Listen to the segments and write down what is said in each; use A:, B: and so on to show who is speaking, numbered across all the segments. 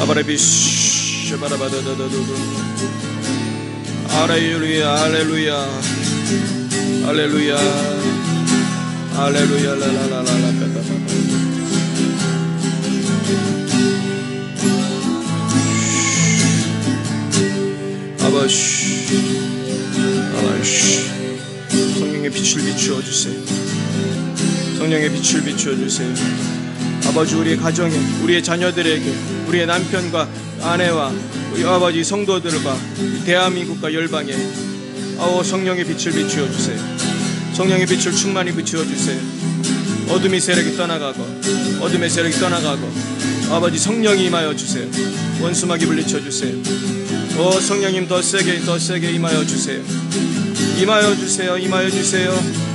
A: 아바라비스 할렐루야, 할렐루야, 할렐루야, 할렐루야, 라라라라라. 아버지, 성령의 빛을 비추어 주세요. 성령의 빛을 비추어 주세요. 아버지, 우리의 가정에, 우리의 자녀들에게, 우리의 남편과 아내와 우리 아버지 성도들과 대한민국과 열방에 성령의 빛을 비추어 주세요. 성령의 빛을 충만히 비추어 주세요. 어둠의 세력이 떠나가고, 어둠의 세력이 떠나가고, 아버지 성령이 임하여 주세요. 원수마귀 물리쳐 주세요. 성령님 더 세게, 더 세게 임하여 주세요. 임하여 주세요. 임하여 주세요.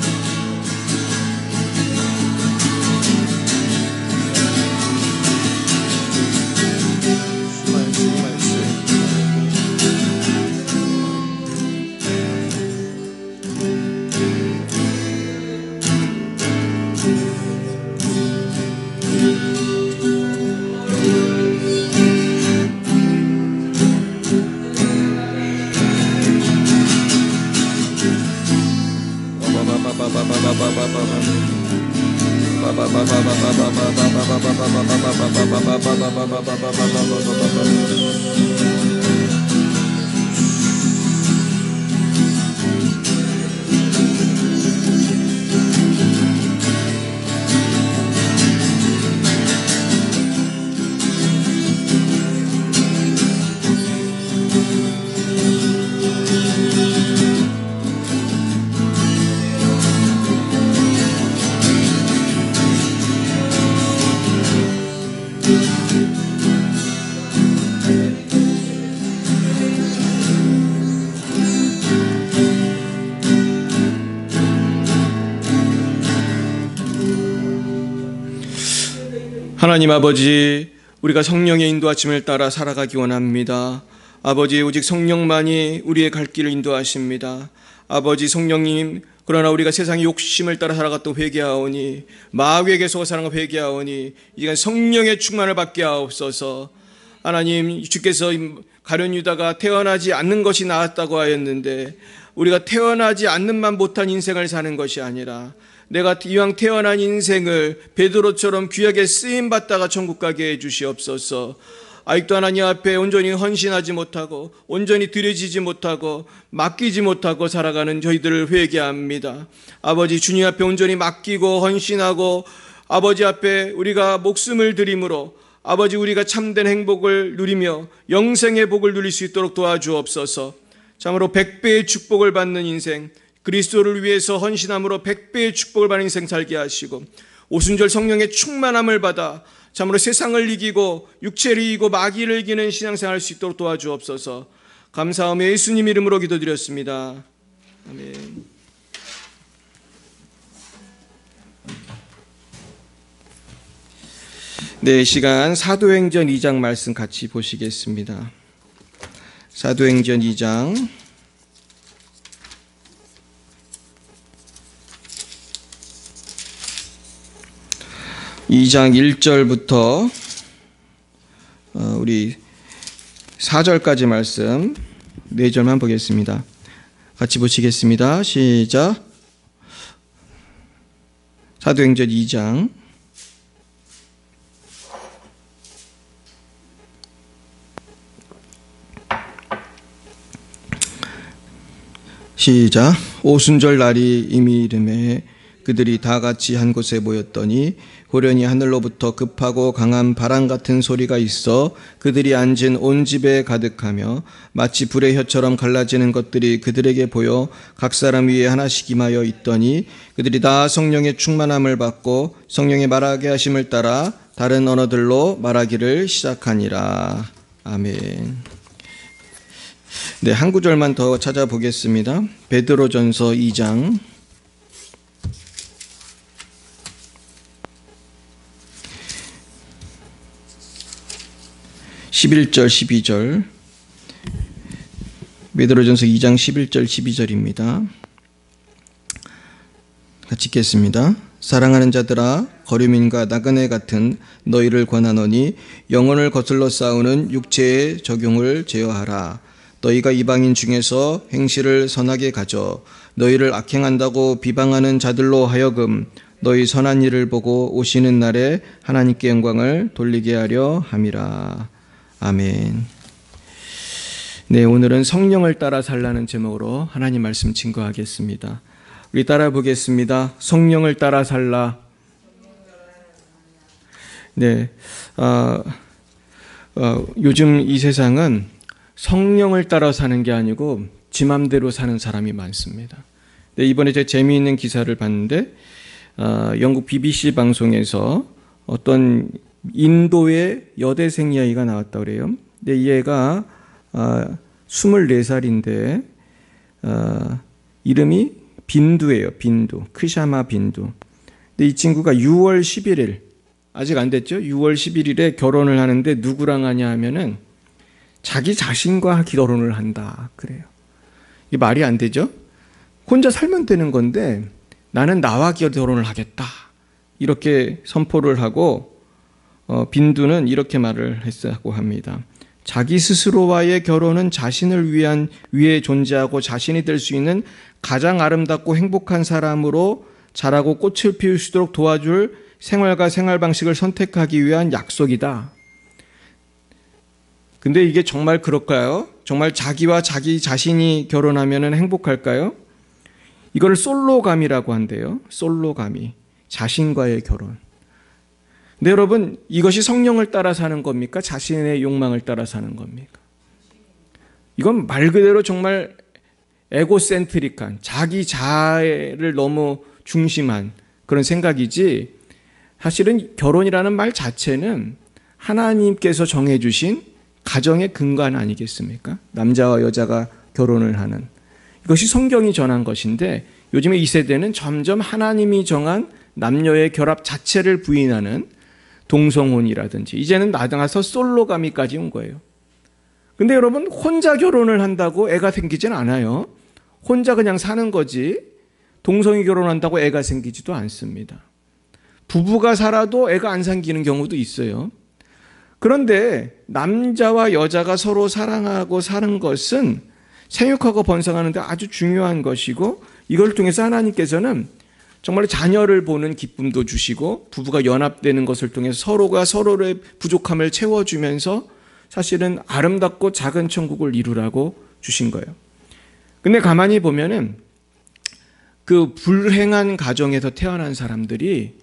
A: 하나님 아버지, 우리가 성령의 인도하심을 따라 살아가기 원합니다. 아버지, 오직 성령만이 우리의 갈 길을 인도하십니다. 아버지 성령님, 그러나 우리가 세상의 욕심을 따라 살아갔던 회개하오니, 마귀에게 속아 살아간 회개하오니, 이제 성령의 충만을 받게 하옵소서. 하나님, 주께서 가룟 유다가 태어나지 않는 것이 나았다고 하였는데, 우리가 태어나지 않는만 못한 인생을 사는 것이 아니라 내가 이왕 태어난 인생을 베드로처럼 귀하게 쓰임받다가 천국 가게 해주시옵소서. 아직도 하나님 앞에 온전히 헌신하지 못하고 온전히 드려지지 못하고 맡기지 못하고 살아가는 저희들을 회개합니다. 아버지, 주님 앞에 온전히 맡기고 헌신하고 아버지 앞에 우리가 목숨을 드림으로 아버지, 우리가 참된 행복을 누리며 영생의 복을 누릴 수 있도록 도와주옵소서. 참으로 100배의 축복을 받는 인생, 그리스도를 위해서 헌신함으로 100배의 축복을 받는 인생 살게 하시고, 오순절 성령의 충만함을 받아 참으로 세상을 이기고 육체를 이기고 마귀를 이기는 신앙생활 할 수 있도록 도와주옵소서. 감사하며 예수님 이름으로 기도드렸습니다. 아멘. 네, 시간 사도행전 2장 말씀 같이 보시겠습니다. 사도행전 2장 1절부터 우리 4절까지 말씀 4절만 보겠습니다. 같이 보시겠습니다. 시작. 사도행전 2장 시작. 오순절 날이 이미 이르매 그들이 다 같이 한 곳에 모였더니 호련히 하늘로부터 급하고 강한 바람 같은 소리가 있어 그들이 앉은 온 집에 가득하며 마치 불의 혀처럼 갈라지는 것들이 그들에게 보여 각 사람 위에 하나씩 임하여 있더니 그들이 다 성령의 충만함을 받고 성령의 말하게 하심을 따라 다른 언어들로 말하기를 시작하니라. 아멘. 네, 한 구절만 더 찾아보겠습니다. 베드로전서 2장 11절 12절, 베드로전서 2장 11절 12절입니다. 같이 읽겠습니다. 사랑하는 자들아, 거류민과 나그네 같은 너희를 권하노니 영혼을 거슬러 싸우는 육체의 적용을 제어하라. 너희가 이방인 중에서 행실을 선하게 가져 너희를 악행한다고 비방하는 자들로 하여금 너희 선한 일을 보고 오시는 날에 하나님께 영광을 돌리게 하려 함이라. 아멘. 네, 오늘은 성령을 따라 살라는 제목으로 하나님 말씀 증거하겠습니다. 우리 따라 보겠습니다. 성령을 따라 살라. 네, 요즘 이 세상은 성령을 따라 사는 게 아니고 지 맘대로 사는 사람이 많습니다. 네, 이번에 제가 재미있는 기사를 봤는데 영국 BBC 방송에서 어떤 인도의 여대생 이아이가 나왔다고 그래요. 근데 이 애가 24살인데 이름이 빈두예요. 빈두. 크샤마 빈두. 근데 이 친구가 6월 11일 아직 안 됐죠? 6월 11일에 결혼을 하는데 누구랑 하냐 하면은 자기 자신과 결혼을 한다. 그래요. 이게 말이 안 되죠? 혼자 살면 되는 건데 나는 나와 결혼을 하겠다. 이렇게 선포를 하고 빈두는 이렇게 말을 했다고 합니다. 자기 스스로와의 결혼은 자신을 위해 존재하고 자신이 될 수 있는 가장 아름답고 행복한 사람으로 자라고 꽃을 피울 수 있도록 도와줄 생활과 생활 방식을 선택하기 위한 약속이다. 근데 이게 정말 그럴까요? 정말 자기와 자기 자신이 결혼하면 행복할까요? 이걸 솔로감이라고 한대요. 솔로감이. 자신과의 결혼. 근데 여러분, 이것이 성령을 따라 사는 겁니까? 자신의 욕망을 따라 사는 겁니까? 이건 말 그대로 정말 에고센트릭한, 자기 자아를 너무 중심한 그런 생각이지, 사실은 결혼이라는 말 자체는 하나님께서 정해주신 가정의 근간 아니겠습니까? 남자와 여자가 결혼을 하는. 이것이 성경이 전한 것인데 요즘에 이 세대는 점점 하나님이 정한 남녀의 결합 자체를 부인하는 동성혼이라든지 이제는 나가서 솔로가미까지 온 거예요. 근데 여러분, 혼자 결혼을 한다고 애가 생기진 않아요. 혼자 그냥 사는 거지 동성이 결혼한다고 애가 생기지도 않습니다. 부부가 살아도 애가 안 생기는 경우도 있어요. 그런데 남자와 여자가 서로 사랑하고 사는 것은 생육하고 번성하는데 아주 중요한 것이고, 이걸 통해서 하나님께서는 정말 자녀를 보는 기쁨도 주시고 부부가 연합되는 것을 통해서 서로가 서로의 부족함을 채워주면서 사실은 아름답고 작은 천국을 이루라고 주신 거예요. 근데 가만히 보면은 그 불행한 가정에서 태어난 사람들이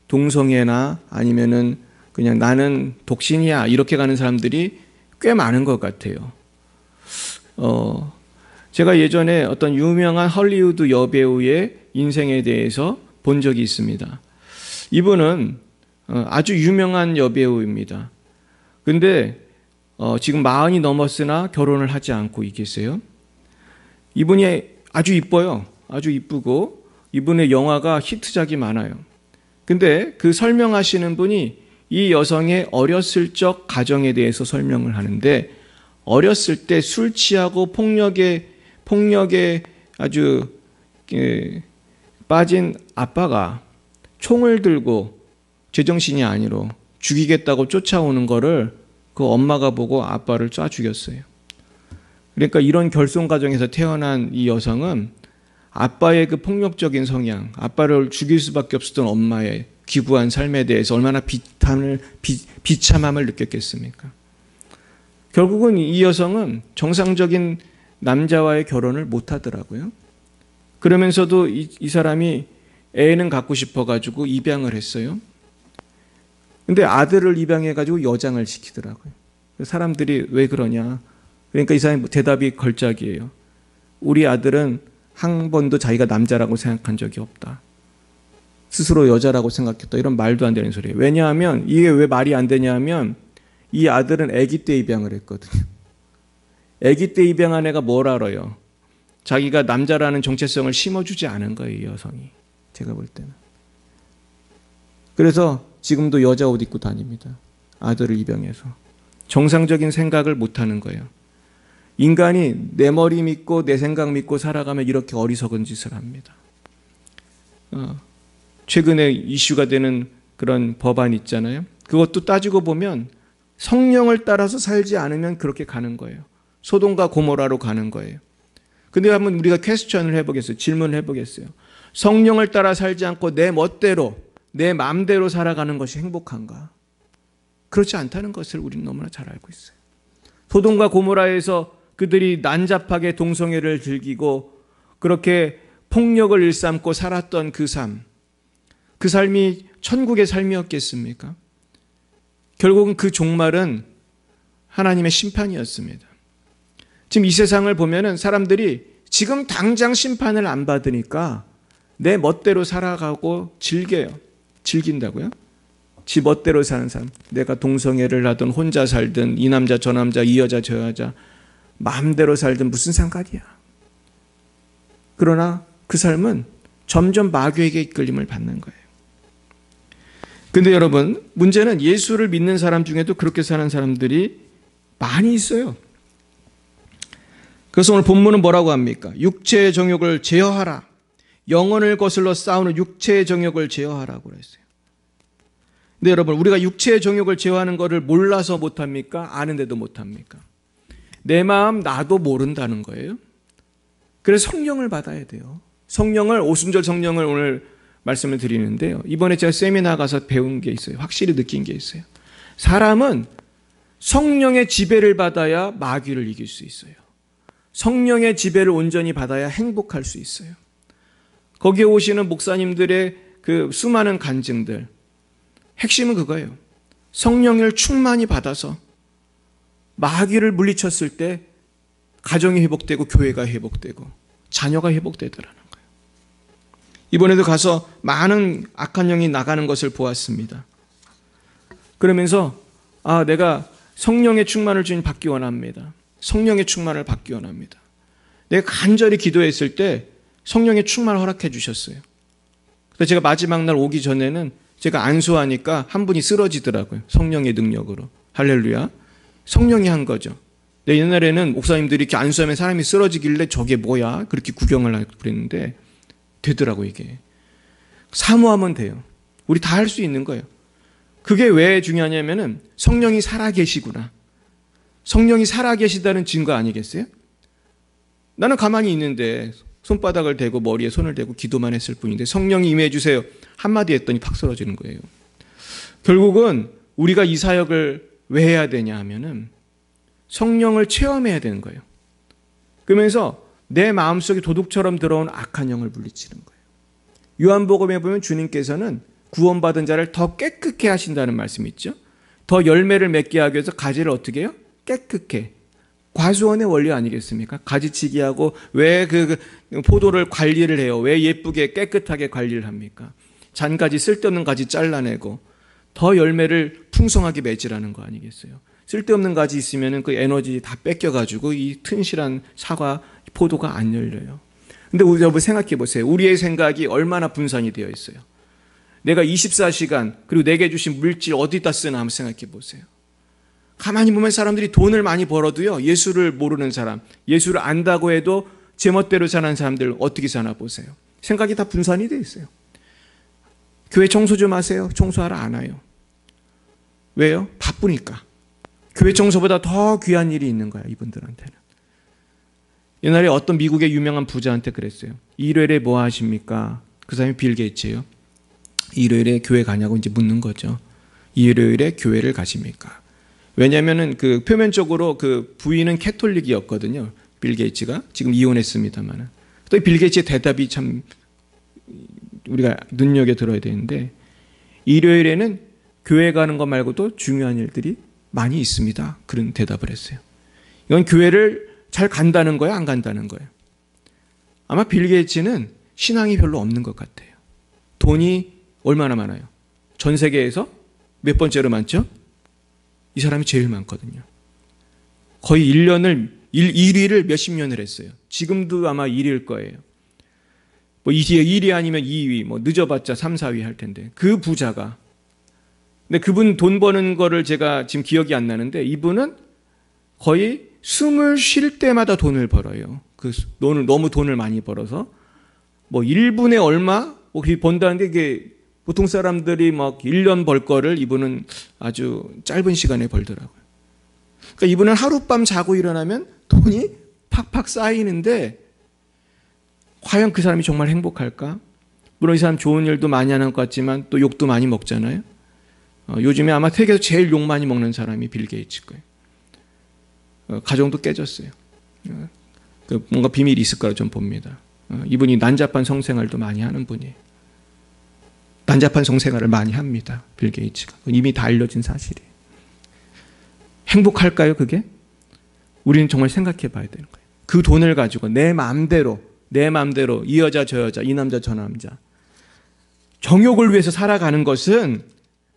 A: 동성애나 아니면은 그냥 나는 독신이야 이렇게 가는 사람들이 꽤 많은 것 같아요. 제가 예전에 어떤 유명한 헐리우드 여배우의 인생에 대해서 본 적이 있습니다. 이분은 아주 유명한 여배우입니다. 근데 지금 40이 넘었으나 결혼을 하지 않고 계세요. 이분이 아주 이뻐요. 아주 이쁘고 이분의 영화가 히트작이 많아요. 근데 그 설명하시는 분이 이 여성의 어렸을 적 가정에 대해서 설명을 하는데, 어렸을 때 술 취하고 폭력에 아주 빠진 아빠가 총을 들고 제정신이 아니로 죽이겠다고 쫓아오는 거를 그 엄마가 보고 아빠를 쏴 죽였어요. 그러니까 이런 결손 가정에서 태어난 이 여성은 아빠의 그 폭력적인 성향, 아빠를 죽일 수밖에 없었던 엄마의 기구한 삶에 대해서 얼마나 비참함을 느꼈겠습니까? 결국은 이 여성은 정상적인 남자와의 결혼을 못 하더라고요. 그러면서도 이 사람이 애는 갖고 싶어가지고 입양을 했어요. 근데 아들을 입양해가지고 여장을 시키더라고요. 사람들이 왜 그러냐. 그러니까 이 사람의 대답이 걸작이에요. 우리 아들은 한 번도 자기가 남자라고 생각한 적이 없다. 스스로 여자라고 생각했다. 이런 말도 안 되는 소리예요. 왜냐하면 이게 왜 말이 안 되냐 하면 이 아들은 아기 때 입양을 했거든요. 아기 때 입양한 애가 뭘 알아요? 자기가 남자라는 정체성을 심어주지 않은 거예요, 이 여성이. 제가 볼 때는. 그래서 지금도 여자 옷 입고 다닙니다. 아들을 입양해서. 정상적인 생각을 못하는 거예요. 인간이 내 머리 믿고 내 생각 믿고 살아가면 이렇게 어리석은 짓을 합니다. 최근에 이슈가 되는 그런 법안 있잖아요. 그것도 따지고 보면 성령을 따라서 살지 않으면 그렇게 가는 거예요. 소돔과 고모라로 가는 거예요. 근데 한번 우리가 퀘스천을 해보겠어요. 질문을 해보겠어요. 성령을 따라 살지 않고 내 멋대로, 내 마음대로 살아가는 것이 행복한가? 그렇지 않다는 것을 우리는 너무나 잘 알고 있어요. 소돔과 고모라에서 그들이 난잡하게 동성애를 즐기고 그렇게 폭력을 일삼고 살았던 그 삶이 천국의 삶이었겠습니까? 결국은 그 종말은 하나님의 심판이었습니다. 지금 이 세상을 보면은 사람들이 지금 당장 심판을 안 받으니까 내 멋대로 살아가고 즐긴다고요? 지 멋대로 사는 삶. 내가 동성애를 하든 혼자 살든 이 남자 저 남자 이 여자 저 여자 마음대로 살든 무슨 상관이야. 그러나 그 삶은 점점 마귀에게 이끌림을 받는 거예요. 근데 여러분, 문제는 예수를 믿는 사람 중에도 그렇게 사는 사람들이 많이 있어요. 그래서 오늘 본문은 뭐라고 합니까? 육체의 정욕을 제어하라. 영혼을 거슬러 싸우는 육체의 정욕을 제어하라고 그랬어요. 근데 여러분, 우리가 육체의 정욕을 제어하는 것을 몰라서 못합니까? 아는데도 못합니까? 내 마음 나도 모른다는 거예요. 그래서 성령을 받아야 돼요. 오순절 성령을 오늘 말씀을 드리는데요. 이번에 제가 세미나 가서 배운 게 있어요. 확실히 느낀 게 있어요. 사람은 성령의 지배를 받아야 마귀를 이길 수 있어요. 성령의 지배를 온전히 받아야 행복할 수 있어요. 거기에 오시는 목사님들의 그 수많은 간증들, 핵심은 그거예요. 성령을 충만히 받아서 마귀를 물리쳤을 때 가정이 회복되고 교회가 회복되고 자녀가 회복되더라는 거예요. 이번에도 가서 많은 악한 영이 나가는 것을 보았습니다. 그러면서 내가 성령의 충만을 주님 받기 원합니다. 성령의 충만을 받기 원합니다. 내가 간절히 기도했을 때 성령의 충만을 허락해 주셨어요. 그래서 제가 마지막 날 오기 전에는 제가 안수하니까 한 분이 쓰러지더라고요. 성령의 능력으로. 할렐루야. 성령이 한 거죠. 옛날에는 목사님들이 이렇게 안수하면 사람이 쓰러지길래 저게 뭐야? 그렇게 구경을 하고 그랬는데 되더라고요, 이게. 사모하면 돼요. 우리 다 할 수 있는 거예요. 그게 왜 중요하냐면은 성령이 살아계시구나. 성령이 살아계시다는 증거 아니겠어요? 나는 가만히 있는데 손바닥을 대고 머리에 손을 대고 기도만 했을 뿐인데 성령이 임해 주세요. 한마디 했더니 팍 쓰러지는 거예요. 결국은 우리가 이 사역을 왜 해야 되냐 하면은 성령을 체험해야 되는 거예요. 그러면서 내 마음속에 도둑처럼 들어온 악한 영을 물리치는 거예요. 요한복음에 보면 주님께서는 구원받은 자를 더 깨끗게 하신다는 말씀이 있죠. 더 열매를 맺게 하기 위해서 가지를 어떻게 해요? 깨끗게. 과수원의 원리 아니겠습니까? 가지치기 하고 왜 그 포도를 관리를 해요? 왜 예쁘게 깨끗하게 관리를 합니까? 잔가지 쓸데없는 가지 잘라내고 더 열매를 풍성하게 맺으라는 거 아니겠어요? 쓸데없는 가지 있으면 그 에너지 다 뺏겨가지고 이 튼실한 사과, 포도가 안 열려요. 근데 우리 여러분 생각해 보세요. 우리의 생각이 얼마나 분산이 되어 있어요. 내가 24시간 그리고 내게 주신 물질 어디다 쓰나 한번 생각해 보세요. 가만히 보면 사람들이 돈을 많이 벌어도요. 예수를 모르는 사람, 예수를 안다고 해도 제멋대로 사는 사람들 어떻게 사나 보세요. 생각이 다 분산이 되어 있어요. 교회 청소 좀 하세요. 청소하러 안 와요. 왜요? 바쁘니까. 교회 청소보다 더 귀한 일이 있는 거야, 이분들한테는. 옛날에 어떤 미국의 유명한 부자한테 그랬어요. 일요일에 뭐 하십니까? 그 사람이 빌 게이츠예요. 일요일에 교회 가냐고 이제 묻는 거죠. 일요일에 교회를 가십니까? 왜냐하면은 그 표면적으로 그 부인은 캐톨릭이었거든요. 빌 게이츠가 지금 이혼했습니다만. 또 빌 게이츠의 대답이 참 우리가 눈여겨 들어야 되는데 일요일에는 교회 가는 것 말고도 중요한 일들이 많이 있습니다. 그런 대답을 했어요. 이건 교회를 잘 간다는 거예요? 안 간다는 거예요? 아마 빌 게이츠는 신앙이 별로 없는 것 같아요. 돈이 얼마나 많아요? 전 세계에서 몇 번째로 많죠? 이 사람이 제일 많거든요. 거의 1위를 몇십 년을 했어요. 지금도 아마 1위일 거예요. 뭐 1위 아니면 2위, 뭐 늦어봤자 3, 4위 할 텐데. 그 부자가. 근데 그분 돈 버는 거를 제가 지금 기억이 안 나는데 이분은 거의 숨을 쉴 때마다 돈을 벌어요. 그 너무 돈을 많이 벌어서 뭐 1분에 얼마, 본다는데 이게 보통 사람들이 막 1년 벌 거를 이분은 아주 짧은 시간에 벌더라고요. 그러니까 이분은 하룻밤 자고 일어나면 돈이 팍팍 쌓이는데 과연 그 사람이 정말 행복할까? 물론 이 사람 좋은 일도 많이 하는 것 같지만 또 욕도 많이 먹잖아요. 요즘에 아마 세계에서 제일 욕 많이 먹는 사람이 빌 게이츠일 거예요. 가정도 깨졌어요. 뭔가 비밀이 있을 거라 좀 봅니다. 이분이 난잡한 성생활도 많이 하는 분이에요. 난잡한 성생활을 많이 합니다. 빌 게이츠가. 이미 다 알려진 사실이에요. 행복할까요, 그게? 우리는 정말 생각해 봐야 되는 거예요. 그 돈을 가지고 내 마음대로 이 여자 저 여자, 이 남자 저 남자 정욕을 위해서 살아가는 것은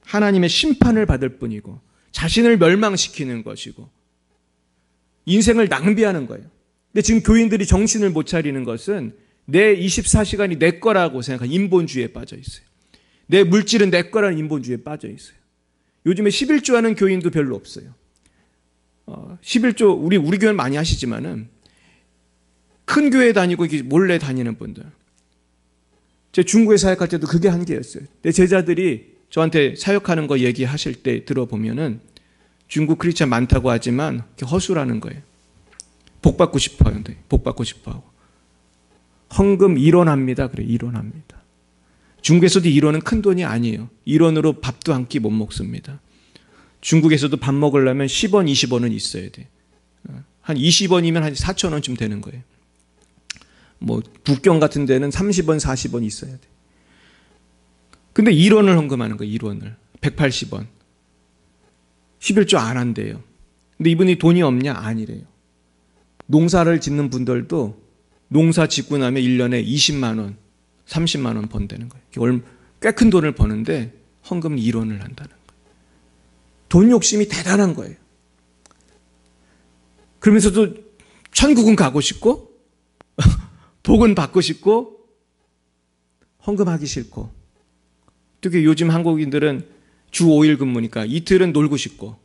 A: 하나님의 심판을 받을 뿐이고 자신을 멸망시키는 것이고 인생을 낭비하는 거예요. 근데 지금 교인들이 정신을 못 차리는 것은 내 24시간이 내 거라고 생각하는 인본주의에 빠져 있어요. 내 물질은 내 거라는 인본주의에 빠져 있어요. 요즘에 11조 하는 교인도 별로 없어요. 11조 우리 교회는 많이 하시지만은 큰 교회 다니고 몰래 다니는 분들. 제 중국에 사역할 때도 그게 한계였어요. 내 제자들이 저한테 사역하는 거 얘기하실 때 들어보면은 중국 크리스찬 많다고 하지만 허술하는 거예요. 복 받고 싶어 하는데 복 받고 싶어 하고. 헌금 1원 합니다. 그래 1원 합니다. 중국에서도 1원은 큰 돈이 아니에요. 1원으로 밥도 한 끼 못 먹습니다. 중국에서도 밥 먹으려면 10원, 20원은 있어야 돼. 한 20원이면 한 4,000원쯤 되는 거예요. 뭐 북경 같은 데는 30원, 40원 있어야 돼. 근데 1원을 헌금하는 거예요. 1원을. 180원. 11조 안 한대요. 근데 이분이 돈이 없냐? 아니래요. 농사를 짓는 분들도 농사 짓고 나면 1년에 20만 원, 30만 원 번다는 거예요. 꽤 큰 돈을 버는데 헌금은 1원을 한다는 거예요. 돈 욕심이 대단한 거예요. 그러면서도 천국은 가고 싶고 복은 받고 싶고 헌금하기 싫고 특히 요즘 한국인들은 주 5일 근무니까 이틀은 놀고 싶고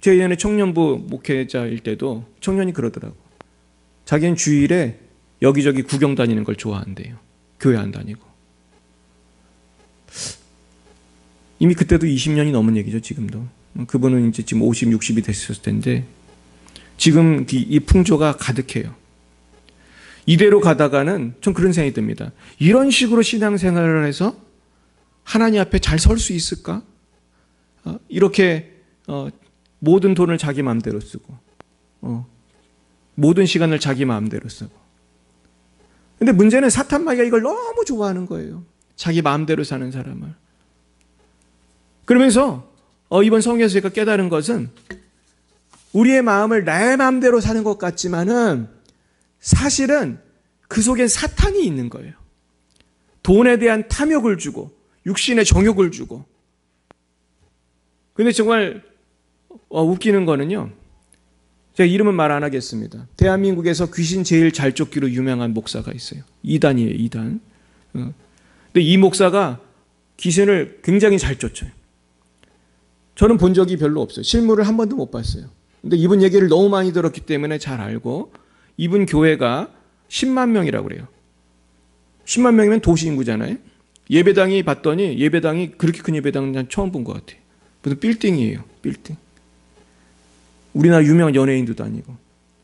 A: 제 예전에 청년부 목회자일 때도 청년이 그러더라고. 자기는 주일에 여기저기 구경 다니는 걸 좋아한대요. 교회 안 다니고. 이미 그때도 20년이 넘은 얘기죠. 지금도. 그분은 이제 지금 50, 60이 됐을 텐데 지금 이 풍조가 가득해요. 이대로 가다가는 전 그런 생각이 듭니다. 이런 식으로 신앙생활을 해서 하나님 앞에 잘 설 수 있을까? 이렇게 모든 돈을 자기 마음대로 쓰고 모든 시간을 자기 마음대로 쓰고 근데 문제는 사탄 마귀가 이걸 너무 좋아하는 거예요. 자기 마음대로 사는 사람을. 그러면서 이번 성경에서 제가 깨달은 것은 우리의 마음을 내 마음대로 사는 것 같지만은 사실은 그 속엔 사탄이 있는 거예요. 돈에 대한 탐욕을 주고 육신의 정욕을 주고. 근데 정말 웃기는 거는요. 제가 이름은 말 안 하겠습니다. 대한민국에서 귀신 제일 잘 쫓기로 유명한 목사가 있어요. 이단이에요. 이단. 근데 이 목사가 귀신을 굉장히 잘 쫓아요. 저는 본 적이 별로 없어요. 실물을 한 번도 못 봤어요. 근데 이분 얘기를 너무 많이 들었기 때문에 잘 알고 이분 교회가 10만 명이라고 그래요. 10만 명이면 도시 인구잖아요. 예배당이 봤더니 예배당이 그렇게 큰 예배당은 난 처음 본 것 같아요. 무슨 빌딩이에요. 빌딩. 우리나라 유명한 연예인도 다니고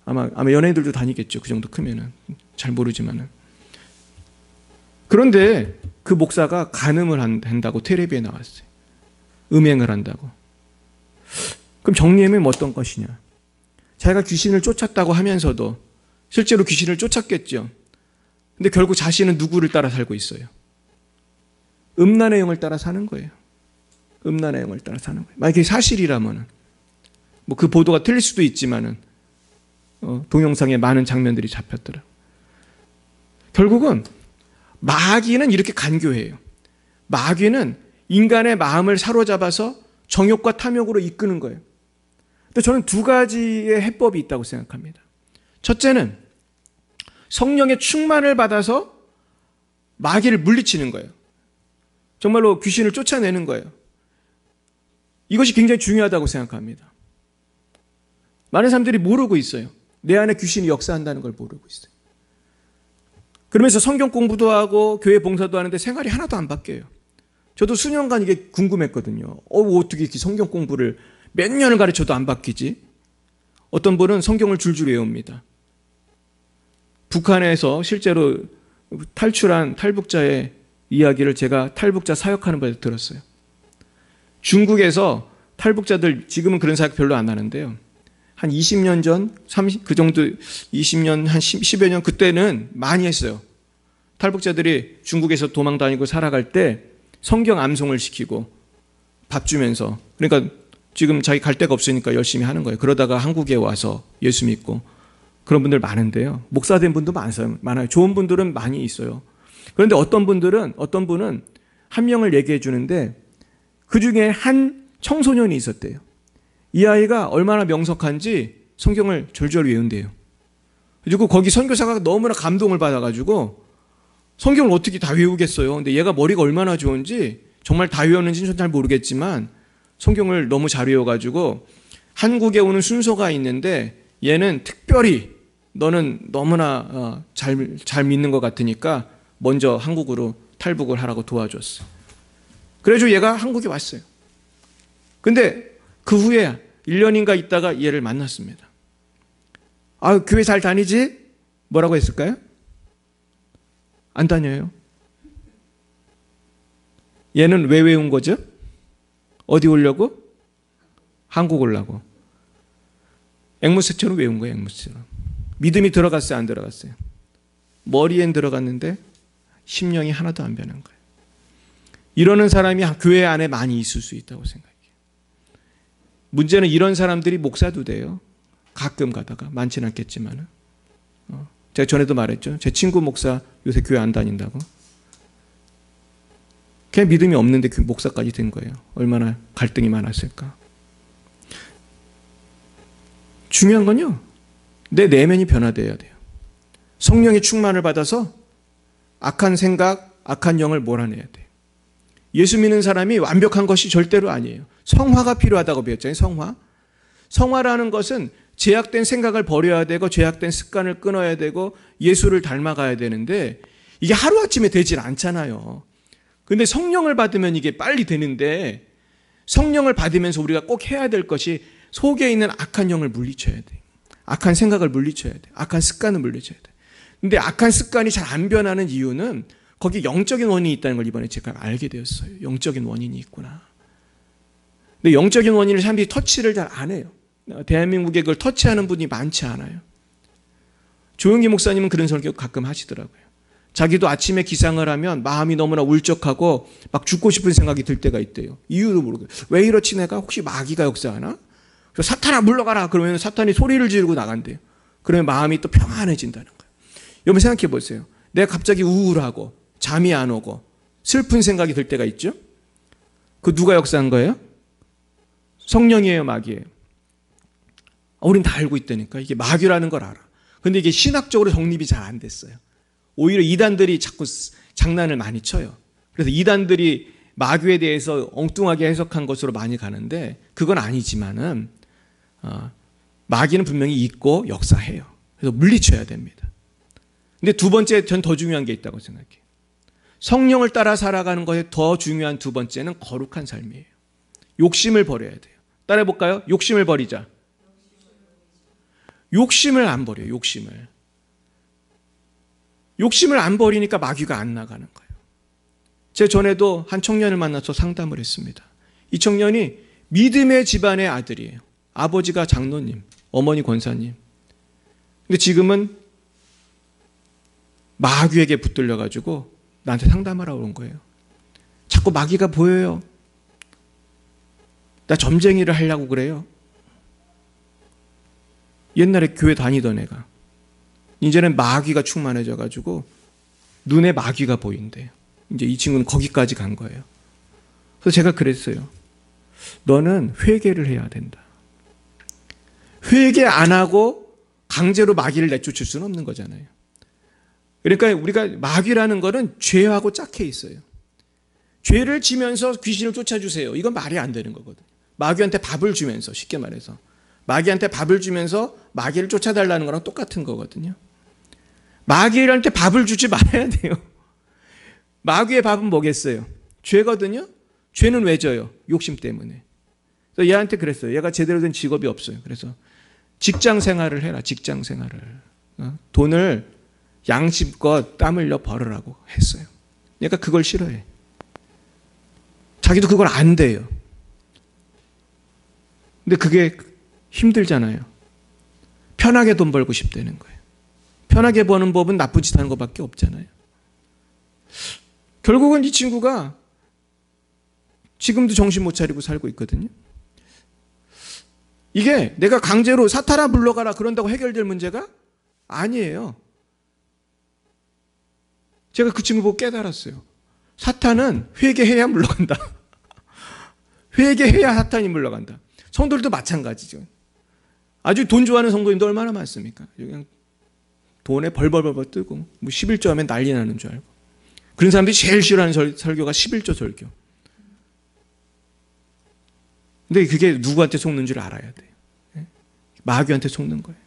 A: 아마 연예인들도 다니겠죠. 그 정도 크면은 잘 모르지만은. 그런데 그 목사가 간음을 한다고 텔레비에 나왔어요. 음행을 한다고. 그럼 정리하면 어떤 것이냐? 자기가 귀신을 쫓았다고 하면서도 실제로 귀신을 쫓았겠죠. 근데 결국 자신은 누구를 따라 살고 있어요? 음란의 영을 따라 사는 거예요. 음란의 영을 따라 사는 거예요. 만약에 사실이라면은 뭐 그 보도가 틀릴 수도 있지만은 동영상에 많은 장면들이 잡혔더라. 결국은 마귀는 이렇게 간교해요. 마귀는 인간의 마음을 사로잡아서 정욕과 탐욕으로 이끄는 거예요. 근데 저는 두 가지의 해법이 있다고 생각합니다. 첫째는 성령의 충만을 받아서 마귀를 물리치는 거예요. 정말로 귀신을 쫓아내는 거예요. 이것이 굉장히 중요하다고 생각합니다. 많은 사람들이 모르고 있어요. 내 안에 귀신이 역사한다는 걸 모르고 있어요. 그러면서 성경 공부도 하고 교회 봉사도 하는데 생활이 하나도 안 바뀌어요. 저도 수년간 이게 궁금했거든요. 어떻게 이렇게 성경 공부를 몇 년을 가르쳐도 안 바뀌지? 어떤 분은 성경을 줄줄 외웁니다. 북한에서 실제로 탈출한 탈북자의 이야기를 제가 탈북자 사역하는 곳에서 들었어요. 중국에서 탈북자들 지금은 그런 사역 별로 안 하는데요. 한 20년 전, 30, 그 정도 20년, 한 10여 년 그때는 많이 했어요. 탈북자들이 중국에서 도망 다니고 살아갈 때 성경 암송을 시키고 밥 주면서, 그러니까 지금 자기 갈 데가 없으니까 열심히 하는 거예요. 그러다가 한국에 와서 예수 믿고 그런 분들 많은데요. 목사 된 분도 많아요. 좋은 분들은 많이 있어요. 그런데 어떤 분은 한 명을 얘기해 주는데 그 중에 한 청소년이 있었대요. 이 아이가 얼마나 명석한지 성경을 졸졸 외운대요. 그리고 거기 선교사가 너무나 감동을 받아가지고 성경을 어떻게 다 외우겠어요. 근데 얘가 머리가 얼마나 좋은지 정말 다 외웠는지는 잘 모르겠지만 성경을 너무 잘 외워가지고 한국에 오는 순서가 있는데 얘는 특별히 너는 너무나 잘 믿는 것 같으니까 먼저 한국으로 탈북을 하라고 도와줬어요. 그래가지고 얘가 한국에 왔어요. 근데 그 후에 1년인가 있다가 얘를 만났습니다. 교회 잘 다니지? 뭐라고 했을까요? 안 다녀요. 얘는 왜 외운 거죠? 어디 오려고? 한국 오려고. 앵무새처럼 외운 거예요. 앵무새처럼. 믿음이 들어갔어요? 안 들어갔어요? 머리엔 들어갔는데 심령이 하나도 안 변한 거예요. 이러는 사람이 교회 안에 많이 있을 수 있다고 생각해요. 문제는 이런 사람들이 목사도 돼요. 가끔 가다가. 많지는 않겠지만. 제가 전에도 말했죠. 제 친구 목사 요새 교회 안 다닌다고. 그냥 믿음이 없는데 목사까지 된 거예요. 얼마나 갈등이 많았을까. 중요한 건요, 내 내면이 변화되어야 돼요. 성령의 충만을 받아서 악한 생각, 악한 영을 몰아내야 돼요. 예수 믿는 사람이 완벽한 것이 절대로 아니에요. 성화가 필요하다고 배웠잖아요. 성화. 성화라는 것은 죄악된 생각을 버려야 되고 죄악된 습관을 끊어야 되고 예수를 닮아가야 되는데 이게 하루아침에 되질 않잖아요. 근데 성령을 받으면 이게 빨리 되는데 성령을 받으면서 우리가 꼭 해야 될 것이 속에 있는 악한 영을 물리쳐야 돼요. 악한 생각을 물리쳐야 돼요. 악한 습관을 물리쳐야 돼요. 근데 악한 습관이 잘 안 변하는 이유는 거기에 영적인 원인이 있다는 걸 이번에 제가 알게 되었어요. 영적인 원인이 있구나. 근데 영적인 원인을 사람들이 터치를 잘 안 해요. 대한민국에 그걸 터치하는 분이 많지 않아요. 조용기 목사님은 그런 설교 가끔 하시더라고요. 자기도 아침에 기상을 하면 마음이 너무나 울적하고 막 죽고 싶은 생각이 들 때가 있대요. 이유도 모르고. 왜 이렇지 내가? 혹시 마귀가 역사하나? 그래서 사탄아 물러가라 그러면 사탄이 소리를 지르고 나간대요. 그러면 마음이 또 평안해진다는 거예요. 여러분 생각해 보세요. 내가 갑자기 우울하고 잠이 안 오고 슬픈 생각이 들 때가 있죠? 그 누가 역사한 거예요? 성령이에요, 마귀예요? 우린 다 알고 있다니까. 이게 마귀라는 걸 알아. 근데 이게 신학적으로 정립이 잘 안 됐어요. 오히려 이단들이 자꾸 장난을 많이 쳐요. 그래서 이단들이 마귀에 대해서 엉뚱하게 해석한 것으로 많이 가는데 그건 아니지만은 마귀는 분명히 있고 역사해요. 그래서 물리쳐야 됩니다. 근데 두 번째 전 더 중요한 게 있다고 생각해요. 성령을 따라 살아가는 것에 더 중요한 두 번째는 거룩한 삶이에요. 욕심을 버려야 돼요. 따라해 볼까요? 욕심을 버리자. 욕심을 안 버려요. 욕심을 안 버리니까 마귀가 안 나가는 거예요. 제 전에도 한 청년을 만나서 상담을 했습니다. 이 청년이 믿음의 집안의 아들이에요. 아버지가 장로님, 어머니 권사님. 근데 지금은 마귀에게 붙들려가지고 나한테 상담하러 온 거예요. 자꾸 마귀가 보여요. 나 점쟁이를 하려고 그래요. 옛날에 교회 다니던 애가 이제는 마귀가 충만해져가지고 눈에 마귀가 보인대요. 이제 이 친구는 거기까지 간 거예요. 그래서 제가 그랬어요. 너는 회개를 해야 된다. 회개 안 하고 강제로 마귀를 내쫓을 수는 없는 거잖아요. 그러니까 우리가 마귀라는 거는 죄하고 짝해 있어요. 죄를 지면서 귀신을 쫓아주세요. 이건 말이 안 되는 거거든요. 마귀한테 밥을 주면서, 쉽게 말해서 마귀한테 밥을 주면서 마귀를 쫓아달라는 거랑 똑같은 거거든요. 마귀한테 밥을 주지 말아야 돼요. 마귀의 밥은 뭐겠어요? 죄거든요. 죄는 왜 져요? 욕심 때문에. 그래서 얘한테 그랬어요. 얘가 제대로 된 직업이 없어요. 그래서 직장 생활을 해라. 직장 생활을. 돈을 양심껏 땀 흘려 벌으라고 했어요. 얘가 그걸 싫어해. 자기도 그걸 안 돼요. 근데 그게 힘들잖아요. 편하게 돈 벌고 싶다는 거예요. 편하게 버는 법은 나쁜 짓 하는 것밖에 없잖아요. 결국은 이 친구가 지금도 정신 못 차리고 살고 있거든요. 이게 내가 강제로 사탄아 물러가라 그런다고 해결될 문제가 아니에요. 제가 그 친구 보고 깨달았어요. 사탄은 회개해야 물러간다. 회개해야 사탄이 물러간다. 성도들도 마찬가지죠. 아주 돈 좋아하는 성도님도 얼마나 많습니까? 그냥 돈에 벌벌벌 뜨고 뭐 11조 하면 난리 나는 줄 알고. 그런 사람들이 제일 싫어하는 설교가 11조 설교. 근데 그게 누구한테 속는 줄 알아야 돼요. 마귀한테 속는 거예요.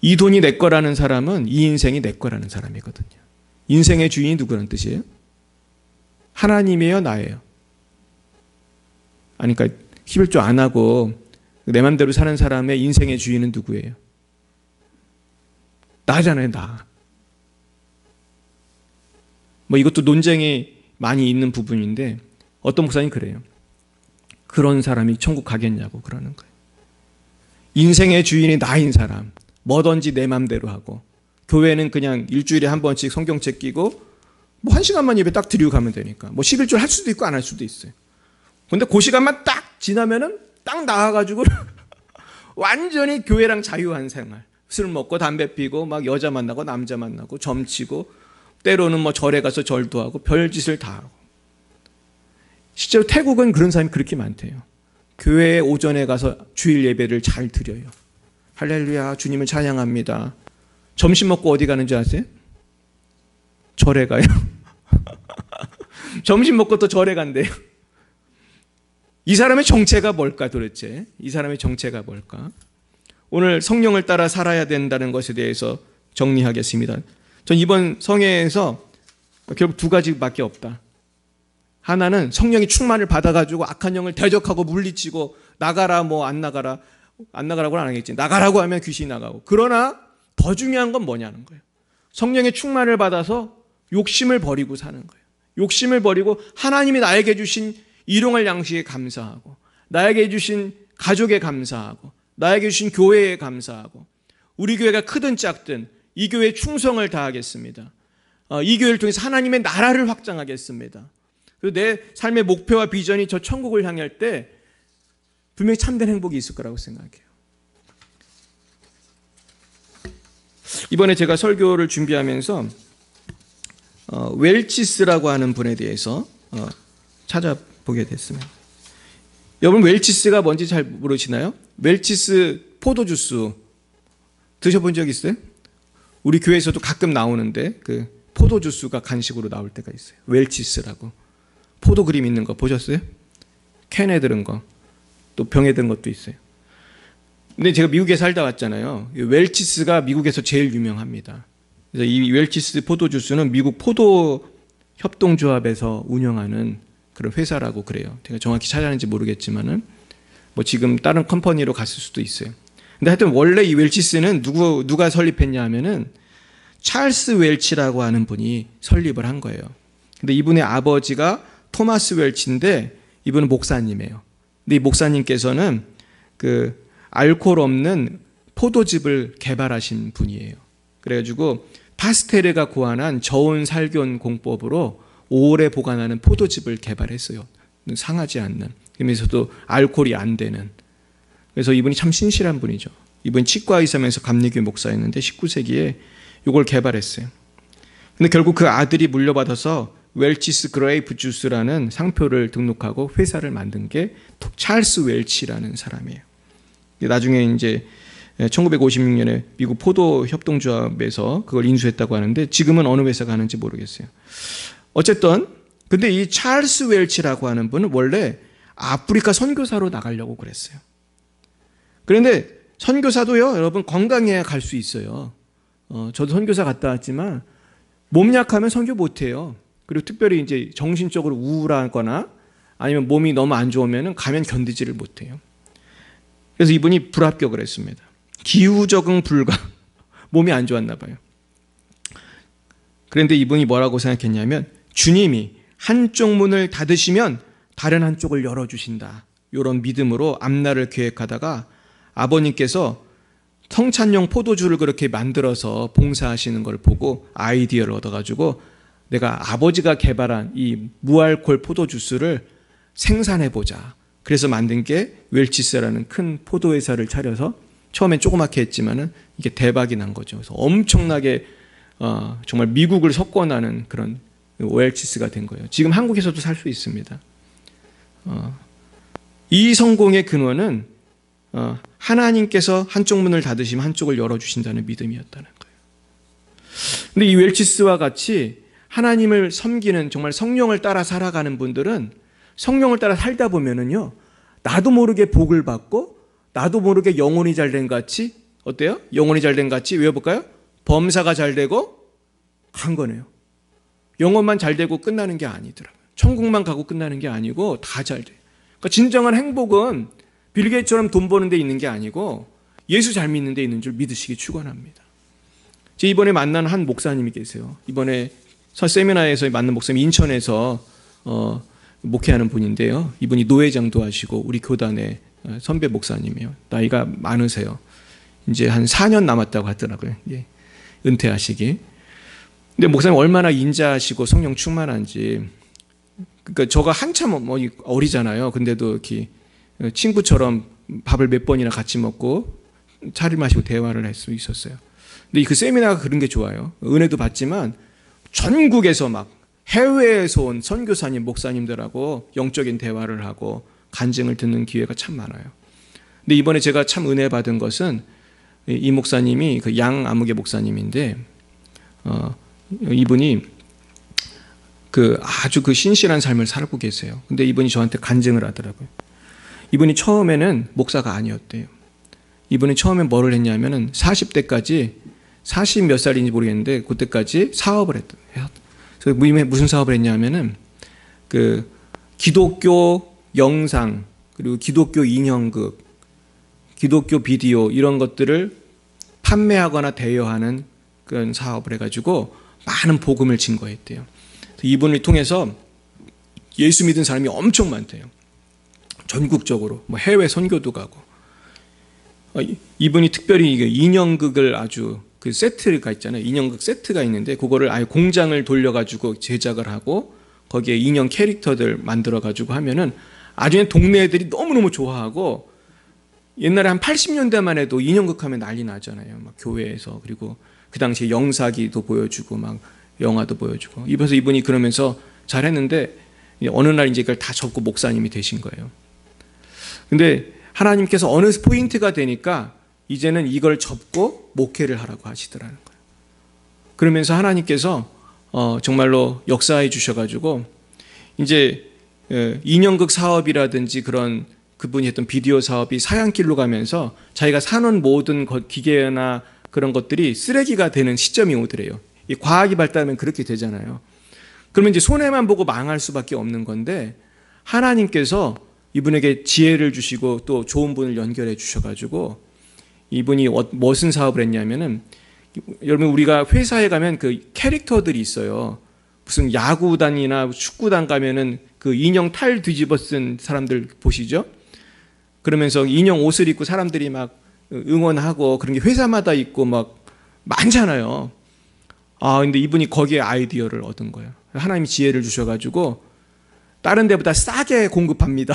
A: 이 돈이 내 거라는 사람은 이 인생이 내 거라는 사람이거든요. 인생의 주인이 누구라는 뜻이에요? 하나님이에요, 나예요? 아니, 그러니까 11조 안 하고 내 맘대로 사는 사람의 인생의 주인은 누구예요? 나잖아요, 나. 뭐 이것도 논쟁이 많이 있는 부분인데 어떤 목사님 그래요. 그런 사람이 천국 가겠냐고 그러는 거예요. 인생의 주인이 나인 사람, 뭐든지 내 맘대로 하고 교회는 그냥 일주일에 한 번씩 성경책 끼고 뭐 1시간만 예배 딱 드리고 가면 되니까 뭐 11조 할 수도 있고 안 할 수도 있어요. 근데 그 시간만 딱 지나면은 딱 나와가지고 완전히 교회랑 자유한 생활. 술 먹고 담배 피고 막 여자 만나고 남자 만나고 점치고 때로는 뭐 절에 가서 절도 하고 별짓을 다 하고. 실제로 태국은 그런 사람이 그렇게 많대요. 교회에 오전에 가서 주일 예배를 잘 드려요. 할렐루야 주님을 찬양합니다. 점심 먹고 어디 가는지 아세요? 절에 가요. 점심 먹고 또 절에 간대요. 이 사람의 정체가 뭘까 도대체? 이 사람의 정체가 뭘까? 오늘 성령을 따라 살아야 된다는 것에 대해서 정리하겠습니다. 전 이번 성회에서 결국 두 가지밖에 없다. 하나는 성령이 충만을 받아가지고 악한 영을 대적하고 물리치고 나가라 뭐 안 나가라고는 안 하겠지. 나가라고 하면 귀신이 나가고. 그러나 더 중요한 건 뭐냐는 거예요. 성령의 충만을 받아서 욕심을 버리고 사는 거예요. 욕심을 버리고 하나님이 나에게 주신 일용할 양식에 감사하고 나에게 주신 가족에 감사하고 나에게 주신 교회에 감사하고 우리 교회가 크든 작든 이 교회에 충성을 다하겠습니다. 이 교회를 통해서 하나님의 나라를 확장하겠습니다. 그리고 내 삶의 목표와 비전이 저 천국을 향할 때 분명히 참된 행복이 있을 거라고 생각해요. 이번에 제가 설교를 준비하면서 웰치스라고 하는 분에 대해서 찾아보게 됐습니다. 여러분 웰치스가 뭔지 잘 모르시나요? 웰치스 포도주스 드셔본 적 있어요? 우리 교회에서도 가끔 나오는데 그 포도주스가 간식으로 나올 때가 있어요. 웰치스라고. 포도 그림 있는 거 보셨어요? 캔에 들은 거. 또 병에 든 것도 있어요. 근데 제가 미국에 살다 왔잖아요. 웰치스가 미국에서 제일 유명합니다. 그래서 이 웰치스 포도주스는 미국 포도 협동조합에서 운영하는 그런 회사라고 그래요. 제가 정확히 찾아냈는지 모르겠지만은 뭐 지금 다른 컴퍼니로 갔을 수도 있어요. 근데 하여튼 원래 이 웰치스는 누가 설립했냐 하면은 찰스 웰치라고 하는 분이 설립을 한 거예요. 근데 이분의 아버지가 토마스 웰치인데 이분은 목사님이에요. 근데 이 목사님께서는 그 알코올 없는 포도즙을 개발하신 분이에요. 그래가지고 파스테르가 고안한 저온 살균 공법으로 오래 보관하는 포도즙을 개발했어요. 상하지 않는. 그러면서도 알코올이 안 되는. 그래서 이분이 참 신실한 분이죠. 이분이 치과 의사면서 감리교 목사였는데 19세기에 이걸 개발했어요. 근데 결국 그 아들이 물려받아서 웰치스 그레이프 주스라는 상표를 등록하고 회사를 만든 게 찰스 웰치라는 사람이에요. 나중에 이제 1956년에 미국 포도 협동조합에서 그걸 인수했다고 하는데 지금은 어느 회사가 하는지 모르겠어요. 어쨌든 근데 이 찰스 웰치라고 하는 분은 원래 아프리카 선교사로 나가려고 그랬어요. 그런데 선교사도요, 여러분 건강해야 갈 수 있어요. 저도 선교사 갔다 왔지만 몸 약하면 선교 못해요. 그리고 특별히 이제 정신적으로 우울하거나 아니면 몸이 너무 안 좋으면 가면 견디지를 못해요. 그래서 이분이 불합격을 했습니다. 기후 적응 불가. 몸이 안 좋았나 봐요. 그런데 이분이 뭐라고 생각했냐면 주님이 한쪽 문을 닫으시면 다른 한쪽을 열어주신다. 이런 믿음으로 앞날을 계획하다가 아버님께서 성찬용 포도주를 그렇게 만들어서 봉사하시는 걸 보고 아이디어를 얻어가지고 내가 아버지가 개발한 이 무알콜 포도주스를 생산해보자. 그래서 만든 게 웰치스라는 큰 포도회사를 차려서 처음엔 조그맣게 했지만은 이게 대박이 난 거죠. 그래서 엄청나게 정말 미국을 석권하는 그런 웰치스가 된 거예요. 지금 한국에서도 살 수 있습니다. 이 성공의 근원은 하나님께서 한쪽 문을 닫으시면 한쪽을 열어주신다는 믿음이었다는 거예요. 근데 이 웰치스와 같이 하나님을 섬기는 정말 성령을 따라 살아가는 분들은 성령을 따라 살다 보면은요, 나도 모르게 복을 받고 나도 모르게 영혼이 잘된 같이, 어때요? 영혼이 잘된 같이 외워볼까요? 범사가 잘되고 한 거네요. 영혼만 잘되고 끝나는 게 아니더라고요. 천국만 가고 끝나는 게 아니고 다 잘돼요. 그러니까 진정한 행복은 빌 게이츠처럼 돈 버는 데 있는 게 아니고 예수 잘 믿는 데 있는 줄 믿으시기 축원합니다. 제 이번에 만난 한 목사님이 계세요. 이번에 세미나에서 만난 목사님 인천에서 목회하는 분인데요. 이분이 노회장도 하시고 우리 교단의 선배 목사님이에요. 나이가 많으세요. 이제 한 4년 남았다고 하더라고요. 예. 은퇴하시기. 근데 목사님 얼마나 인자하시고 성령 충만한지. 그러니까 저가 한참 어리잖아요. 근데도 이렇게 친구처럼 밥을 몇 번이나 같이 먹고 차를 마시고 대화를 할 수 있었어요. 근데 그 세미나가 그런 게 좋아요. 은혜도 받지만 전국에서 막 해외에서 온 선교사님, 목사님들하고 영적인 대화를 하고 간증을 듣는 기회가 참 많아요. 근데 이번에 제가 참 은혜 받은 것은 이 목사님이 그 양아무개 목사님인데 이분이 아주 신실한 삶을 살고 계세요. 근데 이분이 저한테 간증을 하더라고요. 이분이 처음에는 목사가 아니었대요. 이분이 처음에 뭐를 했냐면은 40대까지 40 몇 살인지 모르겠는데 그때까지 사업을 했대요. 그래서 무슨 사업을 했냐면은 기독교 영상 그리고 기독교 인형극, 기독교 비디오 이런 것들을 판매하거나 대여하는 그런 사업을 해가지고 많은 복음을 증거했대요. 이분을 통해서 예수 믿은 사람이 엄청 많대요. 전국적으로 해외 선교도 가고. 이분이 특별히 인형극을 아주 그 세트가 있잖아요. 인형극 세트가 있는데 그거를 아예 공장을 돌려가지고 제작을 하고 거기에 인형 캐릭터들 만들어가지고 하면은 나중에 동네 애들이 너무너무 좋아하고 옛날에 한 80년대만 해도 인형극 하면 난리 나잖아요. 막 교회에서. 그리고 그 당시에 영사기도 보여주고 막 영화도 보여주고. 그래서 이분이 그러면서 잘했는데 어느 날 이제 이걸 다 접고 목사님이 되신 거예요. 근데 하나님께서 어느 포인트가 되니까 이제는 이걸 접고 목회를 하라고 하시더라는 거예요. 그러면서 하나님께서 정말로 역사해 주셔가지고 이제 인형극 사업이라든지 그런 그분이 했던 비디오 사업이 사양길로 가면서 자기가 사는 모든 기계나 그런 것들이 쓰레기가 되는 시점이 오더래요. 이 과학이 발달하면 그렇게 되잖아요. 그러면 이제 손해만 보고 망할 수밖에 없는 건데 하나님께서 이분에게 지혜를 주시고 또 좋은 분을 연결해 주셔가지고 이분이 무슨 사업을 했냐면은 여러분 우리가 회사에 가면 그 캐릭터들이 있어요. 무슨 야구단이나 축구단 가면은 그 인형 탈 뒤집어 쓴 사람들 보시죠? 그러면서 인형 옷을 입고 사람들이 막 응원하고 그런 게 회사마다 있고 막 많잖아요. 근데 이분이 거기에 아이디어를 얻은 거예요. 하나님이 지혜를 주셔가지고 다른 데보다 싸게 공급합니다.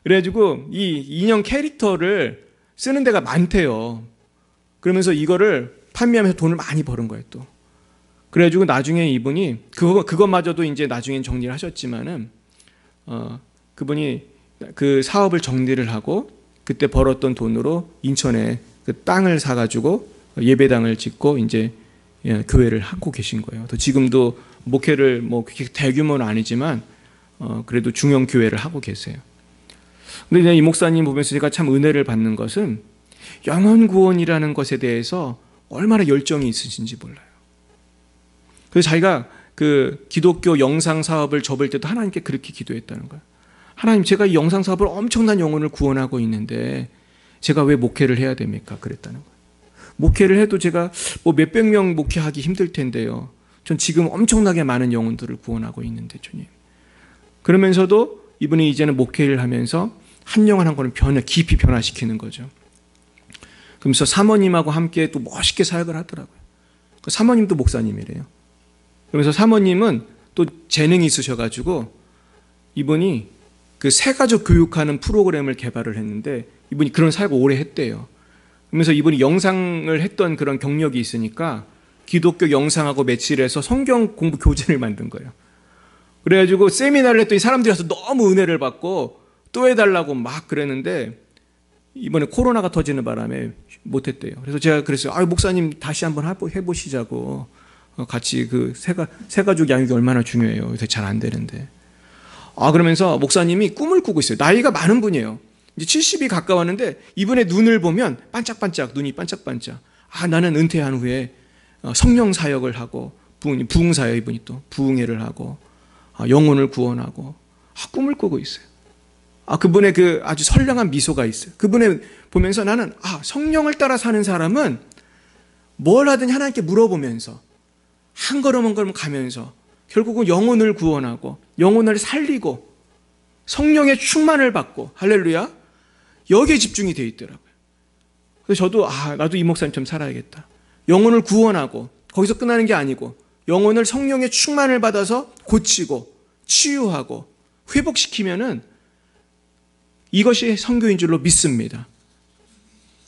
A: 그래가지고 이 인형 캐릭터를 쓰는 데가 많대요. 그러면서 이거를 판매하면서 돈을 많이 버는 거예요, 또. 그래가지고 나중에 이분이 그것마저도 이제 나중엔 정리를 하셨지만은 그분이 그 사업을 정리를 하고 그때 벌었던 돈으로 인천에 그 땅을 사가지고 예배당을 짓고 이제 교회를 하고 계신 거예요. 또 지금도 목회를 뭐 그렇게 대규모는 아니지만 그래도 중형 교회를 하고 계세요. 근데 이 목사님 보면서 제가 참 은혜를 받는 것은 영혼 구원이라는 것에 대해서 얼마나 열정이 있으신지 몰라요. 그래서 자기가 그 기독교 영상 사업을 접을 때도 하나님께 그렇게 기도했다는 거예요. 하나님, 제가 이 영상 사업을 엄청난 영혼을 구원하고 있는데 제가 왜 목회를 해야 됩니까? 그랬다는 거예요. 목회를 해도 제가 뭐 몇백 명 목회하기 힘들 텐데요. 전 지금 엄청나게 많은 영혼들을 구원하고 있는데 주님. 그러면서도 이분이 이제는 목회를 하면서 한 영혼 한 영혼을 깊이 변화시키는 거죠. 그러면서 사모님하고 함께 또 멋있게 사역을 하더라고요. 그 사모님도 목사님이래요. 그러면서 사모님은 또 재능이 있으셔가지고 이분이 그 새가족 교육하는 프로그램을 개발을 했는데 이분이 그런 사역을 오래 했대요. 그러면서 이분이 영상을 했던 그런 경력이 있으니까 기독교 영상하고 매치를 해서 성경 공부 교재를 만든 거예요. 그래가지고 세미나를 했더니 사람들이 와서 너무 은혜를 받고 또 해달라고 막 그랬는데 이번에 코로나가 터지는 바람에 못했대요. 그래서 제가 그랬어요. 목사님 다시 한번 해보시자고. 같이 그 새가족 양육이 얼마나 중요해요. 그래서 잘 안 되는데. 그러면서 목사님이 꿈을 꾸고 있어요. 나이가 많은 분이에요. 이제 70이 가까웠는데 이분의 눈을 보면 반짝반짝, 눈이 반짝반짝. 나는 은퇴한 후에 성령 사역을 하고 부흥사역, 이분이 또 부흥회를 하고 영혼을 구원하고 꿈을 꾸고 있어요. 그분의 그 아주 선량한 미소가 있어요. 그분을 보면서 나는 성령을 따라 사는 사람은 뭘 하든 하나님께 물어보면서 한 걸음 한 걸음 가면서 결국은 영혼을 구원하고 영혼을 살리고 성령의 충만을 받고, 할렐루야, 여기에 집중이 되어 있더라고요. 그래서 저도 나도 이 목사님처럼 살아야겠다. 영혼을 구원하고 거기서 끝나는 게 아니고 영혼을 성령의 충만을 받아서 고치고 치유하고 회복시키면은 이것이 선교인 줄로 믿습니다.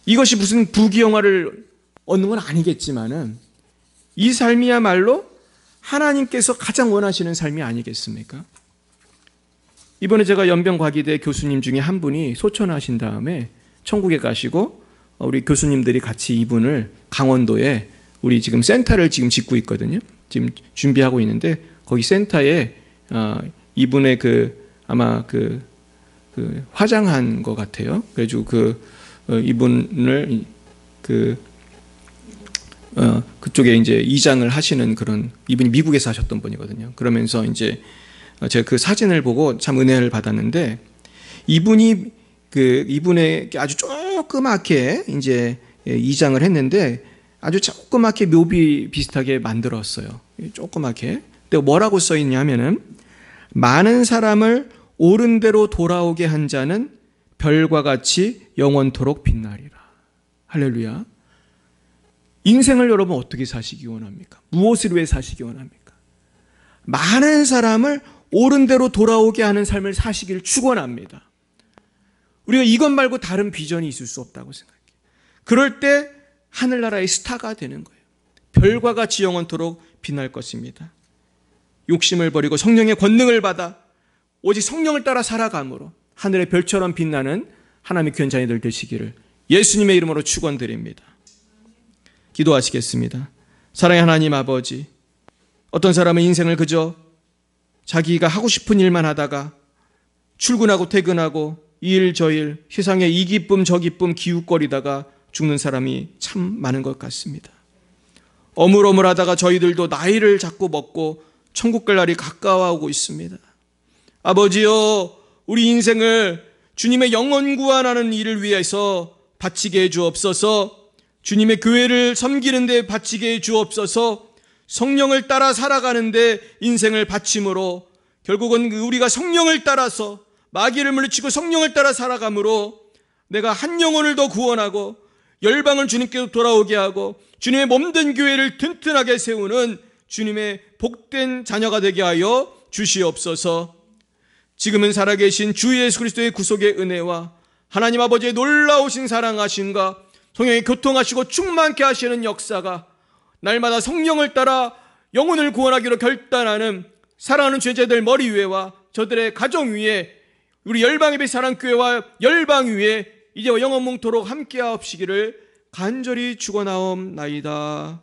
A: 이것이 무슨 부귀영화를 얻는 건 아니겠지만은 이 삶이야말로 하나님께서 가장 원하시는 삶이 아니겠습니까? 이번에 제가 연변과기대 교수님 중에 한 분이 소천하신 다음에 천국에 가시고 우리 교수님들이 같이 이분을 강원도에 우리 지금 센터를 지금 짓고 있거든요. 지금 준비하고 있는데 거기 센터에 이분의 아마 화장한 것 같아요. 그래가지고 이분을 그쪽에 이제 이장을 하시는 그런, 이분이 미국에서 하셨던 분이거든요. 그러면서 이제 제가 그 사진을 보고 참 은혜를 받았는데 이분이 이분의 아주 조그맣게 이제 이장을 했는데 아주 조그맣게 묘비 비슷하게 만들었어요. 조그맣게. 근데 뭐라고 써 있냐면은 많은 사람을 옳은 대로 돌아오게 한 자는 별과 같이 영원토록 빛나리라. 할렐루야. 인생을 여러분 어떻게 사시기 원합니까? 무엇을 위해 사시기 원합니까? 많은 사람을 옳은 대로 돌아오게 하는 삶을 사시기를 축원합니다. 우리가 이것 말고 다른 비전이 있을 수 없다고 생각해요. 그럴 때 하늘나라의 스타가 되는 거예요. 별과 같이 영원토록 빛날 것입니다. 욕심을 버리고 성령의 권능을 받아 오직 성령을 따라 살아감으로 하늘의 별처럼 빛나는 하나님의 귀한 자녀들 되시기를 예수님의 이름으로 축원드립니다. 기도하시겠습니다. 사랑의 하나님 아버지, 어떤 사람은 인생을 그저 자기가 하고 싶은 일만 하다가 출근하고 퇴근하고 이 일 저 일 세상에 이 기쁨 저 기쁨 기웃거리다가 죽는 사람이 참 많은 것 같습니다. 어물어물하다가 저희들도 나이를 자꾸 먹고 천국 갈 날이 가까워오고 있습니다. 아버지여, 우리 인생을 주님의 영혼 구원하는 일을 위해서 바치게 해 주옵소서. 주님의 교회를 섬기는 데 바치게 해 주옵소서. 성령을 따라 살아가는 데 인생을 바침으로 결국은 우리가 성령을 따라서 마귀를 물리치고 성령을 따라 살아감으로 내가 한 영혼을 더 구원하고 열방을 주님께로 돌아오게 하고 주님의 몸된 교회를 튼튼하게 세우는 주님의 복된 자녀가 되게 하여 주시옵소서. 지금은 살아계신 주 예수 그리스도의 구속의 은혜와 하나님 아버지의 놀라우신 사랑하심과 성령의 교통하시고 충만케 하시는 역사가 날마다 성령을 따라 영혼을 구원하기로 결단하는 사랑하는 죄자들 머리 위에와 저들의 가정 위에 우리 열방예배 사랑교회와 열방 위에 이제와 영원뭉토록 함께하옵시기를 간절히 축원하옵나이다.